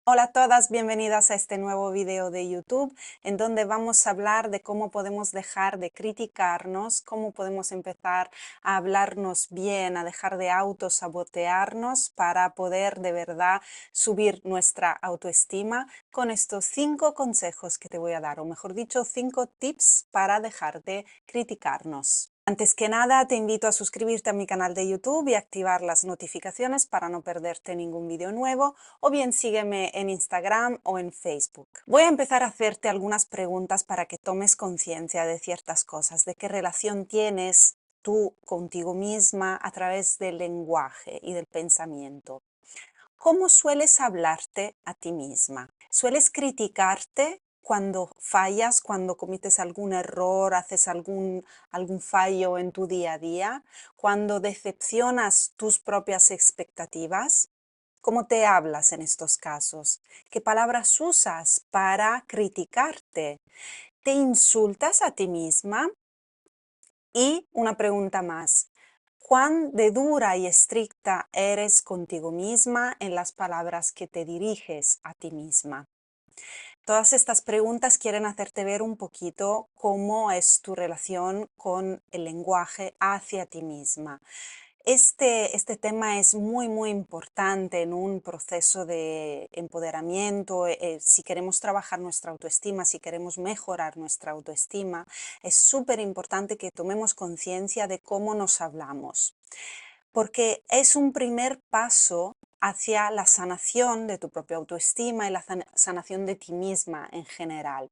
Hola a todas, bienvenidas a este nuevo video de YouTube en donde vamos a hablar de cómo podemos dejar de criticarnos, cómo podemos empezar a hablarnos bien, a dejar de autosabotearnos para poder de verdad subir nuestra autoestima con estos 5 consejos que te voy a dar, o mejor dicho, 5 tips para dejar de criticarnos. Antes que nada, te invito a suscribirte a mi canal de YouTube y activar las notificaciones para no perderte ningún vídeo nuevo, o bien sígueme en Instagram o en Facebook. Voy a empezar a hacerte algunas preguntas para que tomes conciencia de ciertas cosas, de qué relación tienes tú contigo misma a través del lenguaje y del pensamiento. ¿Cómo sueles hablarte a ti misma? ¿Sueles criticarte cuando fallas, cuando cometes algún error, haces algún fallo en tu día a día? ¿Cuando decepcionas tus propias expectativas? ¿Cómo te hablas en estos casos? ¿Qué palabras usas para criticarte? ¿Te insultas a ti misma? Y una pregunta más. ¿Cuán de dura y estricta eres contigo misma en las palabras que te diriges a ti misma? Todas estas preguntas quieren hacerte ver un poquito cómo es tu relación con el lenguaje hacia ti misma. Este tema es muy importante en un proceso de empoderamiento. Si queremos trabajar nuestra autoestima, si queremos mejorar nuestra autoestima, es súper importante que tomemos conciencia de cómo nos hablamos, porque es un primer paso hacia la sanación de tu propia autoestima y la sanación de ti misma en general,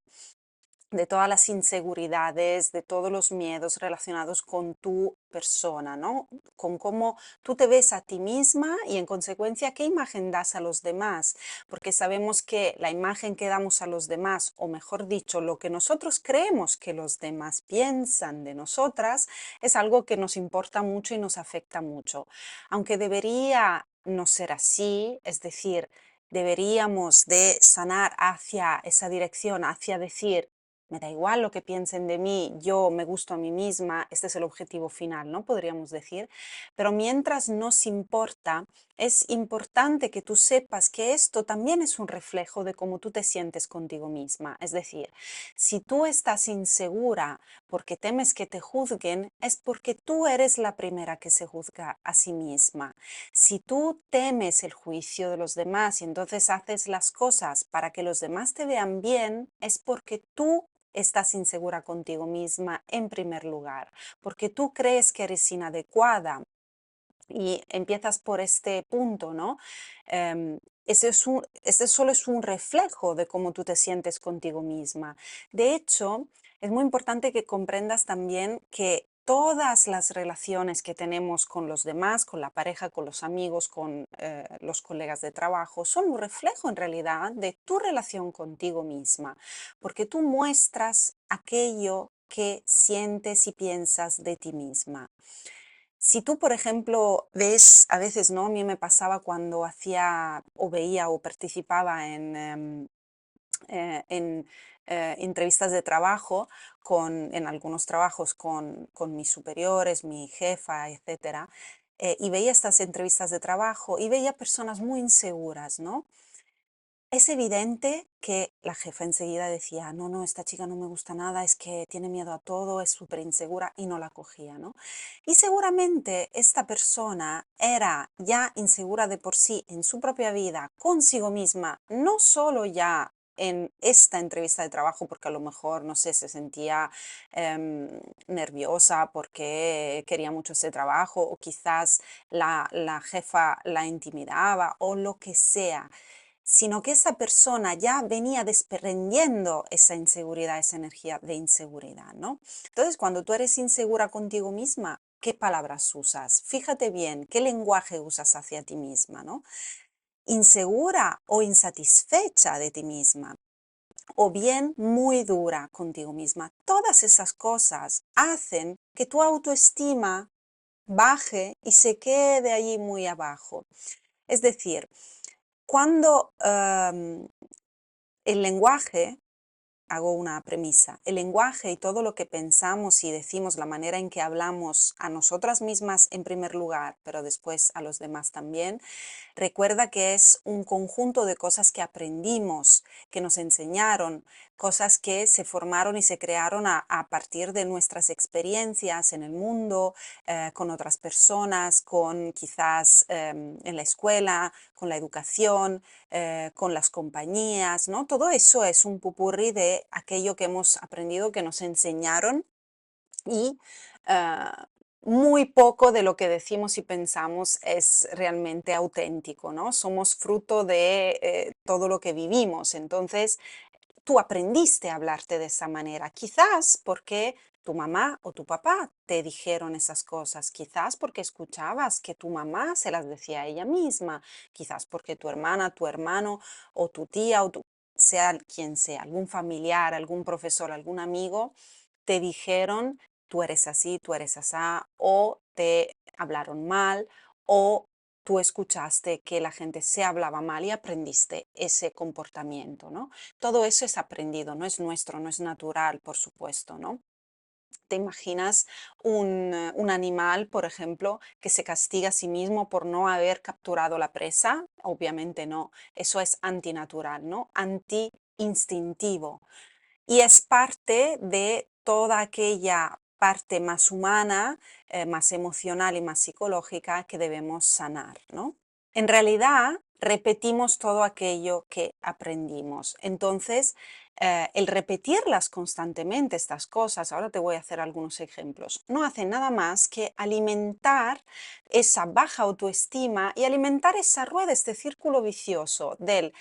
de todas las inseguridades, de todos los miedos relacionados con tu persona, ¿no? Con cómo tú te ves a ti misma y en consecuencia qué imagen das a los demás, porque sabemos que la imagen que damos a los demás, o mejor dicho, lo que nosotros creemos que los demás piensan de nosotras, es algo que nos importa mucho y nos afecta mucho. Aunque debería no ser así, es decir, deberíamos de sanar hacia esa dirección, hacia decir, me da igual lo que piensen de mí, yo me gusto a mí misma, este es el objetivo final, ¿no? Podríamos decir. Pero mientras nos importa, es importante que tú sepas que esto también es un reflejo de cómo tú te sientes contigo misma. Es decir, si tú estás insegura porque temes que te juzguen, es porque tú eres la primera que se juzga a sí misma. Si tú temes el juicio de los demás y entonces haces las cosas para que los demás te vean bien, es porque tú estás insegura contigo misma en primer lugar, porque tú crees que eres inadecuada y empiezas por este punto, ¿no? Ese solo es un reflejo de cómo tú te sientes contigo misma. De hecho, es muy importante que comprendas también que todas las relaciones que tenemos con los demás, con la pareja, con los amigos, con los colegas de trabajo, son un reflejo en realidad de tu relación contigo misma, porque tú muestras aquello que sientes y piensas de ti misma. Si tú, por ejemplo, ves, a veces, ¿no? A mí me pasaba cuando hacía o veía o participaba en entrevistas de trabajo, en algunos trabajos con mis superiores, mi jefa, etcétera, y veía estas entrevistas de trabajo y veía personas muy inseguras, ¿no? Es evidente que la jefa enseguida decía, no, no, esta chica no me gusta nada, es que tiene miedo a todo, es súper insegura y no la cogía, ¿no? Y seguramente esta persona era ya insegura de por sí en su propia vida, consigo misma, no solo ya en esta entrevista de trabajo, porque a lo mejor, no sé, se sentía nerviosa porque quería mucho ese trabajo, o quizás la jefa la intimidaba, o lo que sea, sino que esa persona ya venía desprendiendo esa inseguridad, esa energía de inseguridad, ¿no? Entonces, cuando tú eres insegura contigo misma, ¿qué palabras usas? Fíjate bien, ¿qué lenguaje usas hacia ti misma, ¿no? Insegura o insatisfecha de ti misma, o bien muy dura contigo misma. Todas esas cosas hacen que tu autoestima baje y se quede allí muy abajo. Es decir, cuando el lenguaje hago una premisa. El lenguaje y todo lo que pensamos y decimos, la manera en que hablamos a nosotras mismas en primer lugar, pero después a los demás también, recuerda que es un conjunto de cosas que aprendimos, que nos enseñaron, cosas que se formaron y se crearon a partir de nuestras experiencias en el mundo, con otras personas, con quizás en la escuela, con la educación, con las compañías, ¿no? Todo eso es un pupurri de aquello que hemos aprendido, que nos enseñaron y muy poco de lo que decimos y pensamos es realmente auténtico, ¿no? Somos fruto de todo lo que vivimos. Entonces, tú aprendiste a hablarte de esa manera, quizás porque tu mamá o tu papá te dijeron esas cosas, quizás porque escuchabas que tu mamá se las decía a ella misma, quizás porque tu hermana, tu hermano o tu tía sea quien sea, algún familiar, algún profesor, algún amigo, te dijeron tú eres así, tú eres asá, o te hablaron mal, o tú escuchaste que la gente se hablaba mal y aprendiste ese comportamiento, ¿no? Todo eso es aprendido, no es nuestro, no es natural, por supuesto, ¿no? ¿Te imaginas un animal, por ejemplo, que se castiga a sí mismo por no haber capturado la presa? Obviamente no, eso es antinatural, ¿no? Anti-instintivo. Y es parte de toda aquella parte más humana, más emocional y más psicológica que debemos sanar, ¿no? En realidad, repetimos todo aquello que aprendimos. Entonces, el repetirlas constantemente, estas cosas, ahora te voy a hacer algunos ejemplos, no hace nada más que alimentar esa baja autoestima y alimentar esa rueda, este círculo vicioso del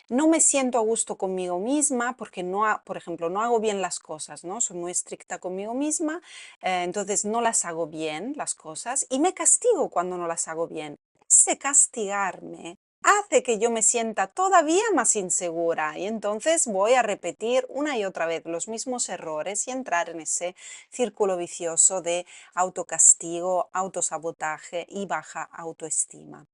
no me siento a gusto conmigo misma porque por ejemplo, no hago bien las cosas, ¿no? Soy muy estricta conmigo misma, entonces no las hago bien las cosas y me castigo cuando no las hago bien. Ese castigarme hace que yo me sienta todavía más insegura y entonces voy a repetir una y otra vez los mismos errores y entrar en ese círculo vicioso de autocastigo, autosabotaje y baja autoestima.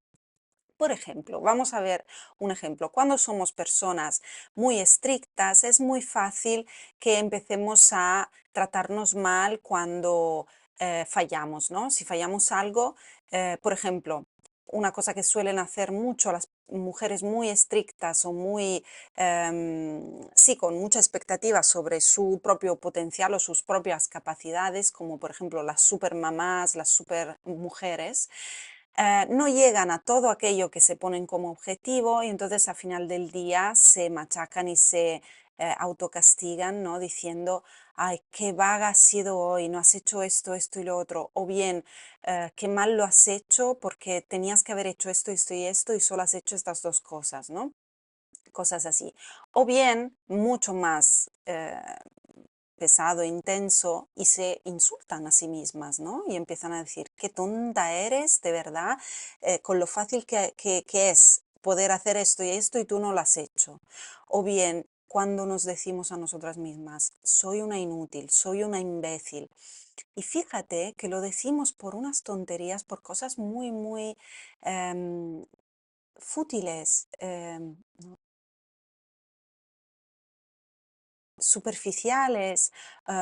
Por ejemplo, vamos a ver un ejemplo. Cuando somos personas muy estrictas, es muy fácil que empecemos a tratarnos mal cuando fallamos, ¿no? Si fallamos algo, por ejemplo, una cosa que suelen hacer mucho las mujeres muy estrictas o muy, sí, con mucha expectativa sobre su propio potencial o sus propias capacidades, como por ejemplo las supermamás, las supermujeres, no llegan a todo aquello que se ponen como objetivo y entonces al final del día se machacan y se autocastigan, ¿no? Diciendo, ay, qué vaga has sido hoy, no has hecho esto, esto y lo otro, o bien, qué mal lo has hecho porque tenías que haber hecho esto y esto y solo has hecho estas dos cosas, ¿no? Cosas así. O bien, mucho más pesado, intenso, y se insultan a sí mismas, ¿no? Y empiezan a decir, qué tonta eres, de verdad, con lo fácil que es poder hacer esto y tú no lo has hecho. O bien, cuando nos decimos a nosotras mismas, soy una inútil, soy una imbécil. Y fíjate que lo decimos por unas tonterías, por cosas muy, muy em, fútiles, superficiales,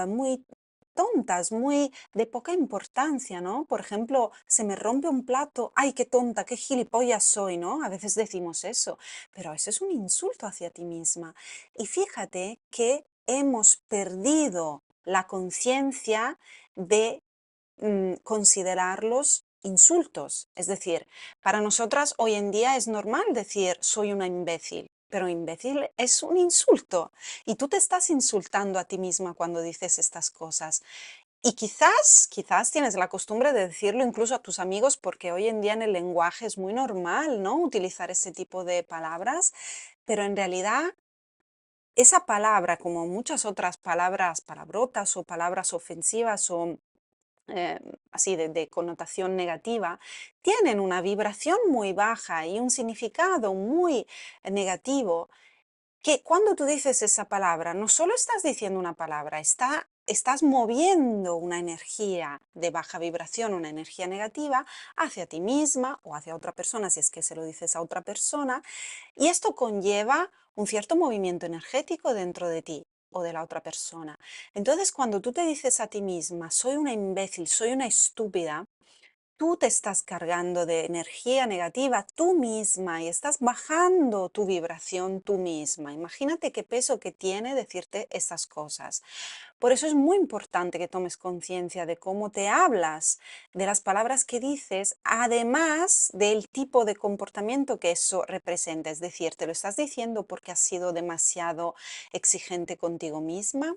muy tontas, muy de poca importancia, ¿no? Por ejemplo, se me rompe un plato, ay, qué tonta, qué gilipollas soy, ¿no? A veces decimos eso, pero eso es un insulto hacia ti misma. Y fíjate que hemos perdido la conciencia de considerarlos insultos. Es decir, para nosotras hoy en día es normal decir soy una imbécil, pero imbécil es un insulto y tú te estás insultando a ti misma cuando dices estas cosas. Y quizás tienes la costumbre de decirlo incluso a tus amigos porque hoy en día en el lenguaje es muy normal, ¿no? Utilizar ese tipo de palabras, pero en realidad esa palabra, como muchas otras palabras palabrotas o palabras ofensivas o eh, así de connotación negativa, tienen una vibración muy baja y un significado muy negativo, que cuando tú dices esa palabra, no solo estás diciendo una palabra, estás moviendo una energía de baja vibración, una energía negativa, hacia ti misma o hacia otra persona, si es que se lo dices a otra persona, y esto conlleva un cierto movimiento energético dentro de ti. o de la otra persona. Entonces, cuando tú te dices a ti misma, soy una imbécil, soy una estúpida, tú te estás cargando de energía negativa tú misma y estás bajando tu vibración tú misma. Imagínate qué peso que tiene decirte estas cosas. Por eso es muy importante que tomes conciencia de cómo te hablas, de las palabras que dices, además del tipo de comportamiento que eso representa. Es decir, te lo estás diciendo porque has sido demasiado exigente contigo misma.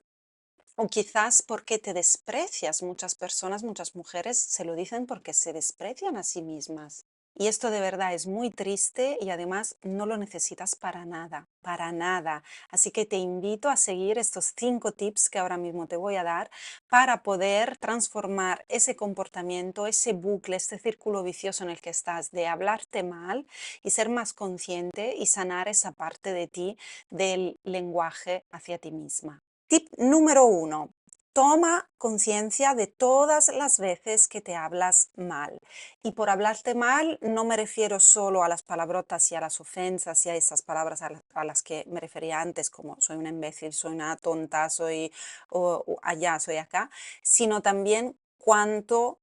O quizás porque te desprecias. Muchas personas, muchas mujeres se lo dicen porque se desprecian a sí mismas. Y esto de verdad es muy triste y además no lo necesitas para nada, para nada. Así que te invito a seguir estos 5 tips que ahora mismo te voy a dar para poder transformar ese comportamiento, ese bucle, este círculo vicioso en el que estás de hablarte mal y ser más consciente y sanar esa parte de ti del lenguaje hacia ti misma. Tip número 1. Toma conciencia de todas las veces que te hablas mal. Y por hablarte mal no me refiero solo a las palabrotas y a las ofensas y a esas palabras a las que me refería antes, como soy una imbécil, soy una tonta, soy o allá, soy acá, sino también cuando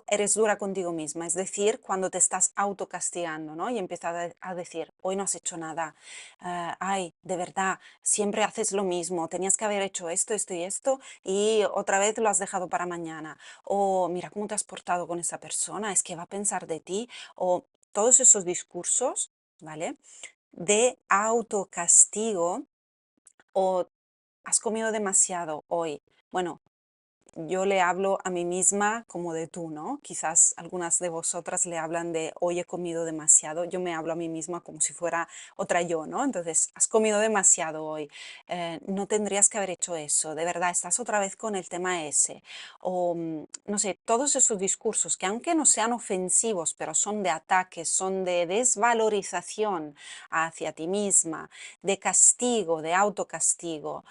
eres dura contigo misma, es decir, cuando te estás autocastigando, ¿no? Y empiezas a decir, hoy no has hecho nada, ay, de verdad, siempre haces lo mismo, tenías que haber hecho esto, esto y esto, y otra vez lo has dejado para mañana. O mira cómo te has portado con esa persona, es que va a pensar de ti. O todos esos discursos, ¿vale? De autocastigo o has comido demasiado hoy. Bueno, yo le hablo a mí misma como de tú, ¿no? Quizás algunas de vosotras le hablan de hoy he comido demasiado. Yo me hablo a mí misma como si fuera otra yo, ¿no? Entonces, has comido demasiado hoy. No tendrías que haber hecho eso. De verdad, estás otra vez con el tema ese. O, no sé, todos esos discursos que aunque no sean ofensivos, pero son de ataque, son de desvalorización hacia ti misma, de castigo, de autocastigo,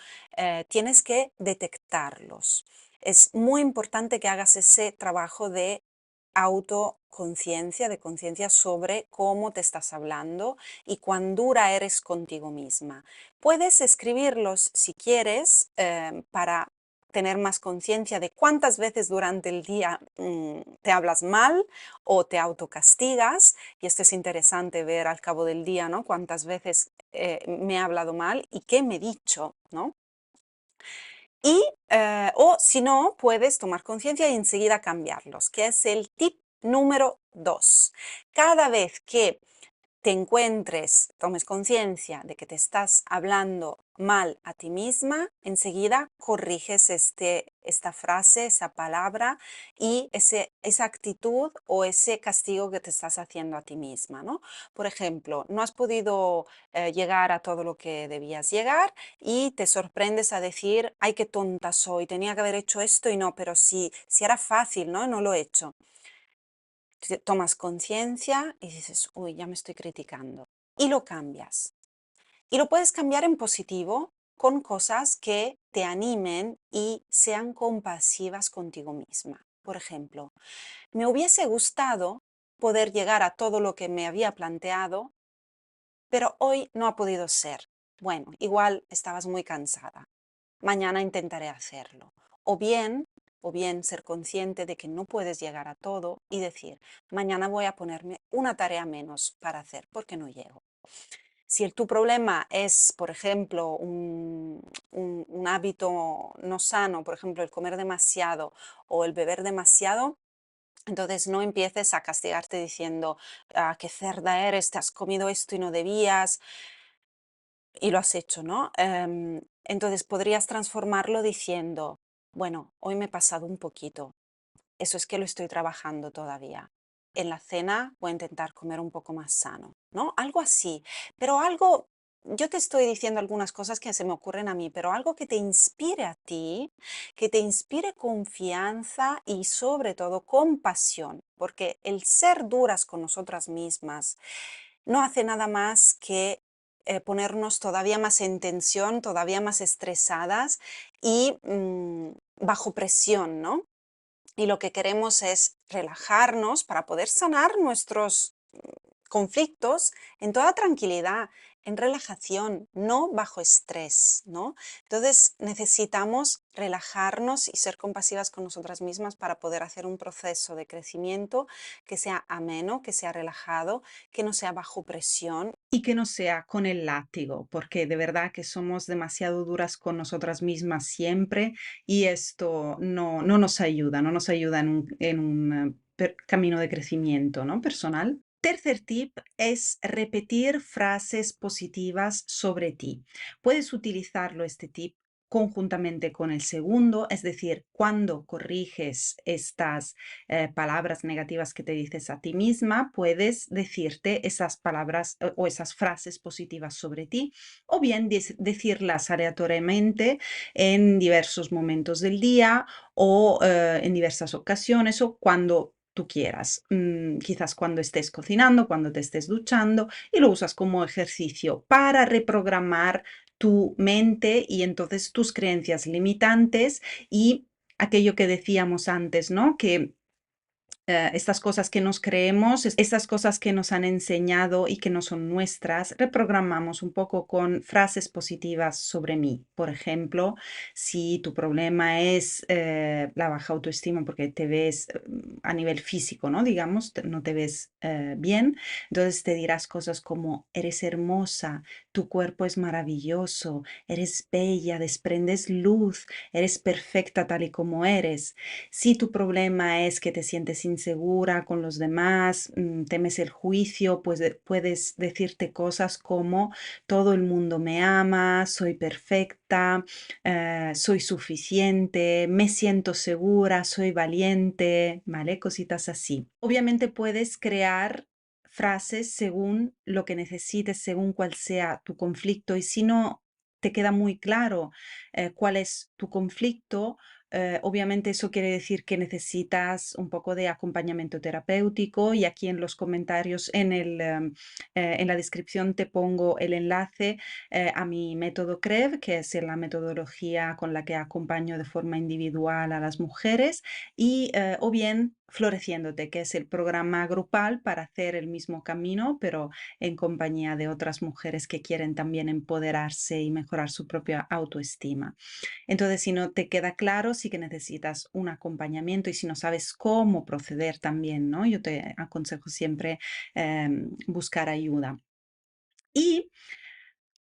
tienes que detectarlos. Es muy importante que hagas ese trabajo de autoconciencia, de conciencia sobre cómo te estás hablando y cuán dura eres contigo misma. Puedes escribirlos si quieres para tener más conciencia de cuántas veces durante el día te hablas mal o te autocastigas. Y esto es interesante ver al cabo del día, ¿no? Cuántas veces me he hablado mal y qué me he dicho, ¿no? Y, o si no, puedes tomar conciencia y enseguida cambiarlos, que es el tip número 2. Cada vez que te encuentres, tomes conciencia de que te estás hablando mal a ti misma, enseguida corriges esta frase, esa palabra y esa actitud o ese castigo que te estás haciendo a ti misma, ¿no? Por ejemplo, no has podido llegar a todo lo que debías llegar y te sorprendes a decir, ay, qué tonta soy, tenía que haber hecho esto y no, pero si era fácil, ¿no? No lo he hecho. Tomas conciencia y dices, uy, ya me estoy criticando. Y lo cambias. Y lo puedes cambiar en positivo con cosas que te animen y sean compasivas contigo misma. Por ejemplo, me hubiese gustado poder llegar a todo lo que me había planteado, pero hoy no ha podido ser. Bueno, igual estabas muy cansada. Mañana intentaré hacerlo. O bien, o bien ser consciente de que no puedes llegar a todo y decir, mañana voy a ponerme una tarea menos para hacer porque no llego. Si tu problema es, por ejemplo, un hábito no sano, por ejemplo, el comer demasiado o el beber demasiado, entonces no empieces a castigarte diciendo, ah, qué cerda eres, te has comido esto y no debías, y lo has hecho, ¿no? Entonces podrías transformarlo diciendo, bueno, hoy me he pasado un poquito, eso es que lo estoy trabajando todavía. En la cena voy a intentar comer un poco más sano, ¿no? Algo así, pero algo, yo te estoy diciendo algunas cosas que se me ocurren a mí, pero algo que te inspire a ti, que te inspire confianza y sobre todo compasión, porque el ser duras con nosotras mismas no hace nada más que ponernos todavía más en tensión, todavía más estresadas y bajo presión, ¿no? Y lo que queremos es relajarnos para poder sanar nuestros conflictos en toda tranquilidad, en relajación, no bajo estrés, ¿no? Entonces necesitamos relajarnos y ser compasivas con nosotras mismas para poder hacer un proceso de crecimiento que sea ameno, que sea relajado, que no sea bajo presión y que no sea con el látigo, porque de verdad que somos demasiado duras con nosotras mismas siempre y esto no nos ayuda, no nos ayuda en un camino de crecimiento, ¿no? Personal. Tercer tip es repetir frases positivas sobre ti. Puedes utilizarlo este tip conjuntamente con el segundo, es decir, cuando corriges estas palabras negativas que te dices a ti misma, puedes decirte esas palabras o esas frases positivas sobre ti, o bien decirlas aleatoriamente en diversos momentos del día o en diversas ocasiones o cuando tú quieras, quizás cuando estés cocinando, cuando te estés duchando y lo usas como ejercicio para reprogramar tu mente y entonces tus creencias limitantes y aquello que decíamos antes, ¿no? Que estas cosas que nos creemos, estas cosas que nos han enseñado y que no son nuestras, reprogramamos un poco con frases positivas sobre mí. Por ejemplo, si tu problema es la baja autoestima porque te ves a nivel físico, ¿no? Digamos, no te ves bien, entonces te dirás cosas como, eres hermosa, tu cuerpo es maravilloso, eres bella, desprendes luz, eres perfecta tal y como eres. Si tu problema es que te sientes insegura con los demás, temes el juicio, pues puedes decirte cosas como todo el mundo me ama, soy perfecta, soy suficiente, me siento segura, soy valiente, ¿vale? Cositas así. Obviamente puedes crear frases según lo que necesites, según cuál sea tu conflicto y si no te queda muy claro cuál es tu conflicto, obviamente eso quiere decir que necesitas un poco de acompañamiento terapéutico y aquí en los comentarios, en la descripción te pongo el enlace a mi método CREV, que es la metodología con la que acompaño de forma individual a las mujeres, y o bien Floreciéndote, que es el programa grupal para hacer el mismo camino, pero en compañía de otras mujeres que quieren también empoderarse y mejorar su propia autoestima. Entonces, si no te queda claro, sí que necesitas un acompañamiento y si no sabes cómo proceder también, ¿no? Yo te aconsejo siempre buscar ayuda. Y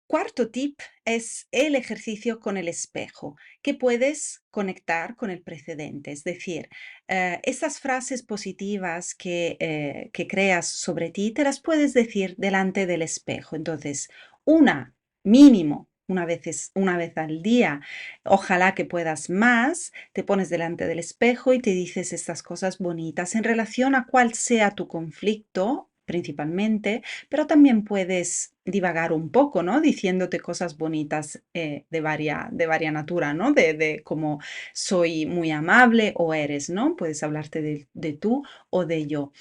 cuarto tip es el ejercicio con el espejo, que puedes conectar con el precedente. Es decir, esas frases positivas que creas sobre ti, te las puedes decir delante del espejo. Entonces, una mínimo. Una vez al día, ojalá que puedas más, te pones delante del espejo y te dices estas cosas bonitas en relación a cuál sea tu conflicto principalmente, pero también puedes divagar un poco, ¿no? Diciéndote cosas bonitas de varia natura, ¿no? De como soy muy amable o eres, ¿no? Puedes hablarte de tú o de yo.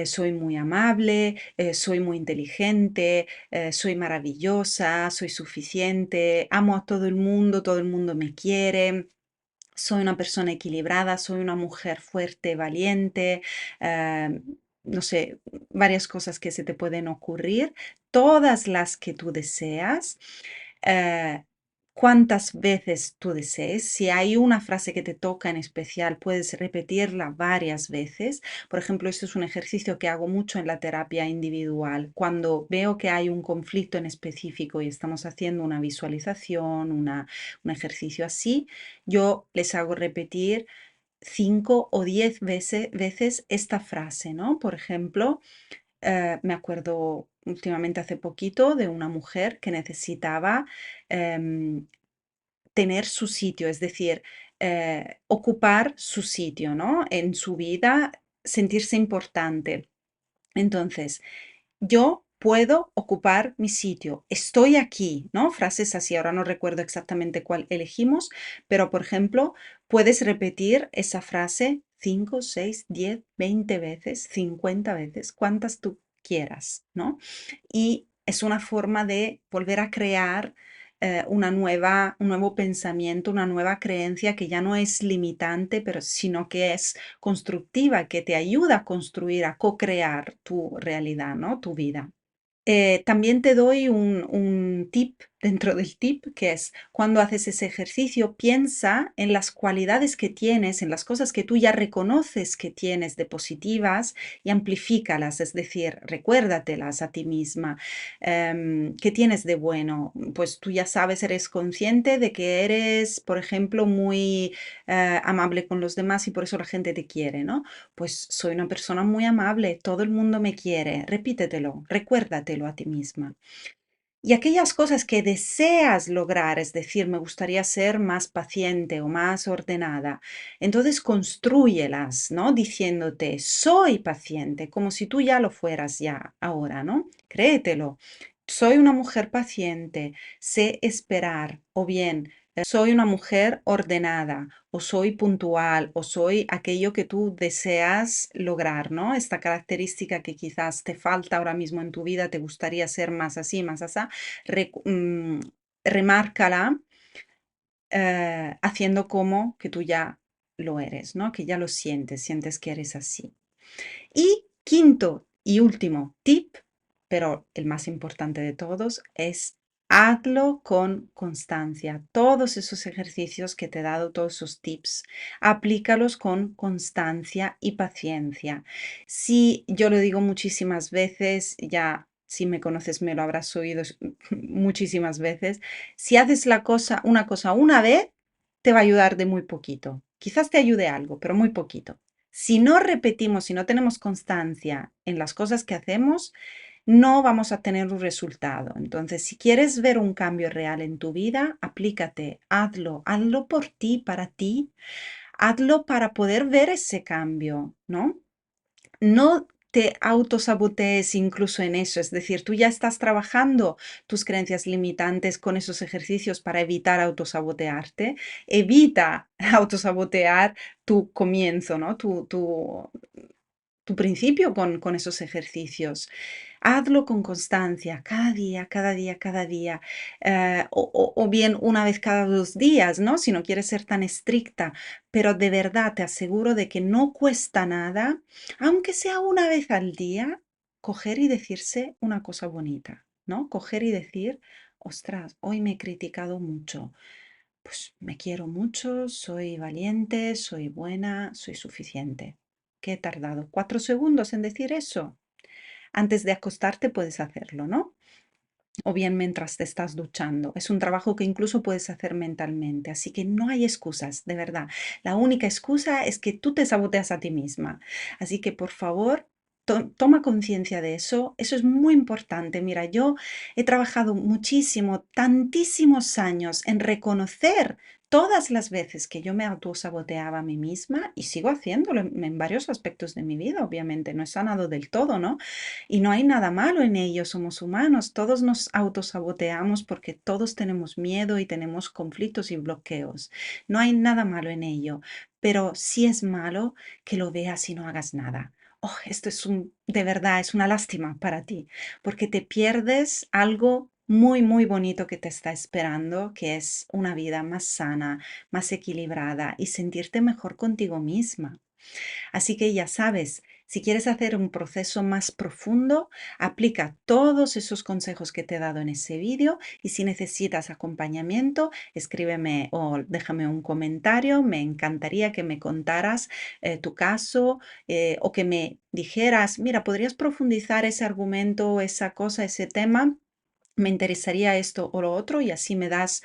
Soy muy amable, soy muy inteligente, soy maravillosa, soy suficiente, amo a todo el mundo me quiere. Soy una persona equilibrada, soy una mujer fuerte, valiente, eh, no sé, varias cosas que se te pueden ocurrir, todas las que tú deseas, eh, cuantas veces tú desees. Si hay una frase que te toca en especial, puedes repetirla varias veces. Por ejemplo, esto es un ejercicio que hago mucho en la terapia individual. Cuando veo que hay un conflicto en específico y estamos haciendo una visualización, un ejercicio así, yo les hago repetir 5 o 10 veces esta frase, ¿no? Por ejemplo, me acuerdo últimamente hace poquito de una mujer que necesitaba em, tener su sitio, es decir, ocupar su sitio, ¿no? En su vida, sentirse importante. Entonces, yo puedo ocupar mi sitio, estoy aquí, ¿no? Frases así, ahora no recuerdo exactamente cuál elegimos, pero por ejemplo, puedes repetir esa frase 5, 6, 10, 20 veces, 50 veces, cuantas tú quieras, ¿no? Y es una forma de volver a crear un nuevo pensamiento, una nueva creencia que ya no es limitante, pero sino que es constructiva, que te ayuda a construir, a co-crear tu realidad, ¿no? Tu vida. También te doy un tip dentro del tip, que es cuando haces ese ejercicio, piensa en las cualidades que tienes, en las cosas que tú ya reconoces que tienes de positivas y amplifícalas, es decir, recuérdatelas a ti misma. ¿Qué tienes de bueno? Pues tú ya sabes, eres consciente de que eres, por ejemplo, muy amable con los demás y por eso la gente te quiere, ¿no? Pues soy una persona muy amable, todo el mundo me quiere. Repítetelo, recuérdatelo a ti misma. Y aquellas cosas que deseas lograr, es decir, me gustaría ser más paciente o más ordenada, entonces constrúyelas, ¿no? Diciéndote, soy paciente, como si tú ya lo fueras ya ahora, ¿no? Créetelo. Soy una mujer paciente, sé esperar, o bien soy una mujer ordenada, o soy puntual, o soy aquello que tú deseas lograr, ¿no? Esta característica que quizás te falta ahora mismo en tu vida, te gustaría ser más así, más así, remárcala haciendo como que tú ya lo eres, ¿no? Que ya lo sientes, sientes que eres así. Y quinto y último tip, pero el más importante de todos, es hazlo con constancia. Todos esos ejercicios que te he dado, todos esos tips, aplícalos con constancia y paciencia. Si yo lo digo muchísimas veces, ya si me conoces me lo habrás oído muchísimas veces, si haces una cosa una vez, te va a ayudar de muy poquito. Quizás te ayude algo, pero muy poquito. Si no repetimos, si no tenemos constancia en las cosas que hacemos, no vamos a tener un resultado. Entonces, si quieres ver un cambio real en tu vida, aplícate, hazlo, hazlo por ti, hazlo para poder ver ese cambio, ¿no? No te autosabotees incluso en eso, es decir, tú ya estás trabajando tus creencias limitantes con esos ejercicios para evitar autosabotearte. Evita autosabotear tu comienzo, ¿no? Tu principio con esos ejercicios. Hazlo con constancia, cada día, cada día, cada día, o bien una vez cada 2 días, ¿no? Si no quieres ser tan estricta, pero de verdad te aseguro de que no cuesta nada, aunque sea una vez al día, coger y decirse una cosa bonita, ¿no? Coger y decir, ostras, hoy me he criticado mucho. Pues me quiero mucho, soy valiente, soy buena, soy suficiente. ¿Qué he tardado? 4 segundos en decir eso. Antes de acostarte puedes hacerlo, ¿no? O bien mientras te estás duchando. Es un trabajo que incluso puedes hacer mentalmente, así que no hay excusas, de verdad. La única excusa es que tú te saboteas a ti misma. Así que por favor, toma conciencia de eso. Eso es muy importante. Mira, yo he trabajado muchísimo, tantísimos años en reconocer todas las veces que yo me autosaboteaba a mí misma y sigo haciéndolo en varios aspectos de mi vida, obviamente. No he sanado del todo, ¿no? Y no hay nada malo en ello, somos humanos, todos nos autosaboteamos porque todos tenemos miedo y tenemos conflictos y bloqueos. No hay nada malo en ello, pero sí es malo que lo veas y no hagas nada. Oh, esto es de verdad, es una lástima para ti, porque te pierdes algo muy, muy bonito que te está esperando, que es una vida más sana, más equilibrada y sentirte mejor contigo misma. Así que ya sabes, si quieres hacer un proceso más profundo, aplica todos esos consejos que te he dado en ese vídeo y si necesitas acompañamiento, escríbeme o déjame un comentario. Me encantaría que me contaras tu caso o que me dijeras, mira, ¿podrías profundizar ese argumento, esa cosa, ese tema? Me interesaría esto o lo otro y así me das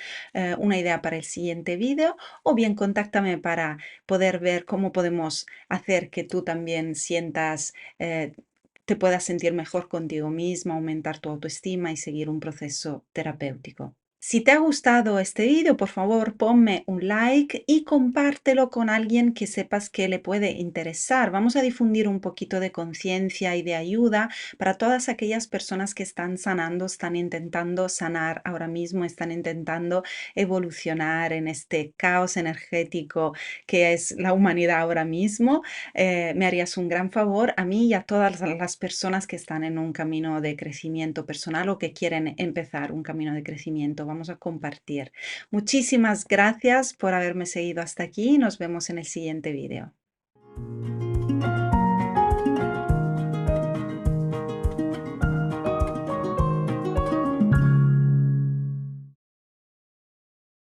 una idea para el siguiente vídeo o bien contáctame para poder ver cómo podemos hacer que tú también sientas, te puedas sentir mejor contigo misma, aumentar tu autoestima y seguir un proceso terapéutico. Si te ha gustado este vídeo, por favor ponme un like y compártelo con alguien que sepas que le puede interesar. Vamos a difundir un poquito de conciencia y de ayuda para todas aquellas personas que están sanando, están intentando sanar ahora mismo, están intentando evolucionar en este caos energético que es la humanidad ahora mismo. Me harías un gran favor a mí y a todas las personas que están en un camino de crecimiento personal o que quieren empezar un camino de crecimiento. Vamos a compartir. Muchísimas gracias por haberme seguido hasta aquí. Nos vemos en el siguiente vídeo.